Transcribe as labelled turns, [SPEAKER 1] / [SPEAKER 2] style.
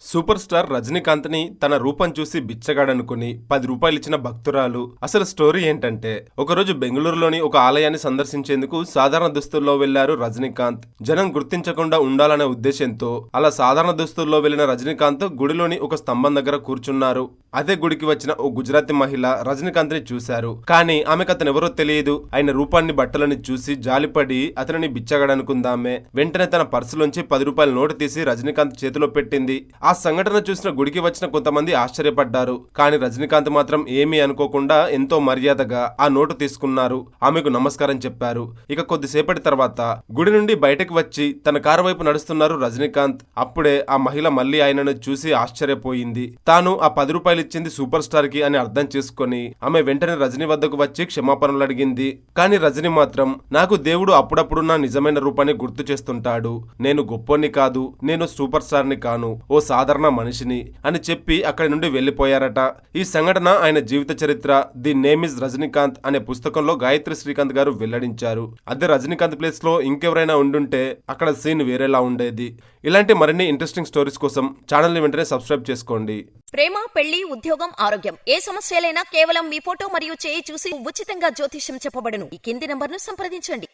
[SPEAKER 1] Super star Rajinikanth ని తన రూపం చూసి బిచ్చగాడనుకుని 10 రూపాయలిచ్చిన భక్తురాలు. అసలు స్టోరీ ఏంటంటే, ఒకరోజు బెంగళూరులోని ఒక ఆలయాన్ని సందర్శించేందుకు సాధారణ దుస్తుల్లో వెళ్లారు రజనీకాంత్. జనం గుర్తించకుండా ఉండాలనే ఉద్దేశంతో అలా సాధారణ దుస్తుల్లో వెళ్లిన రజనీకాంత్ గుడిలోని ఒక స్తంభం దగ్గర కూర్చున్నారు. అదే గుడికి వచ్చిన ఓ గుజరాతీ మహిళ రజనీకాంత్ ని చూశారు. కానీ ఆమెకు అతనెవరో తెలియదు. ఆయన రూపాన్ని బట్టలని చూసి జాలిపడి అతనిని బిచ్చగాడనుకుందామే. వెంటనే తన పర్సులోంచి 10 రూపాయల నోటు తీసి రజనీకాంత్ చేతిలో పెట్టింది. ఆ సంఘటన చూసిన గుడికి వచ్చిన కొంతమంది ఆశ్చర్యపడ్డారు. కానీ రజనీకాంత్ మాత్రం ఏమీ అనుకోకుండా ఎంతో మర్యాదగా ఆ నోటు తీసుకున్నారు. ఆమెకు నమస్కారం చెప్పారు. ఇక కొద్దిసేపటి తర్వాత గుడి నుండి బయటకు వచ్చి తన కారు వైపు నడుస్తున్నారు రజనీకాంత్. అప్పుడే ఆ మహిళ మళ్లీ ఆయనను చూసి ఆశ్చర్యపోయింది. తాను ఆ 10 రూపాయలు ఇచ్చింది సూపర్ స్టార్ కి అని అర్థం చేసుకుని ఆమె వెంటనే రజనీ వద్దకు వచ్చి క్షమాపణలు అడిగింది. కానీ రజనీ మాత్రం, నాకు దేవుడు అప్పుడప్పుడు నా నిజమైన రూపాన్ని గుర్తు చేస్తుంటాడు. నేను గొప్పోని కాదు, నేను సూపర్ స్టార్ ని కాను, ఓ సాధారణ మనిషిని అని చెప్పి అక్కడి నుండి వెళ్లిపోయారట. ఈ సంఘటన ఆయన జీవిత చరిత్ర ది నేమ్ ఇస్ రజనీకాంత్ అనే పుస్తకంలో గాయత్రి శ్రీకాంత్ గారు వెల్లడించారు. అదే రజనీకాంత్ ప్లేస్ లో ఇంకెవరైనా ఉండుంటే అక్కడ సీన్ వేరేలా ఉండేది. ఇలాంటి మరిన్ని ఇంట్రెస్టింగ్ స్టోరీస్ కోసం ఛానల్ ని వెంటనే సబ్స్క్రైబ్ చేసుకోండి.
[SPEAKER 2] ప్రేమ, పెళ్లి, ఉద్యోగం, ఆరోగ్యం ఏ సమస్యలైనా కేవలం మీ ఫోటో మరియు చేయి చూసి ఉచితంగా జ్యోతిష్యం చెప్పబడును. ఈ కింది నంబర్ను సంప్రదించండి.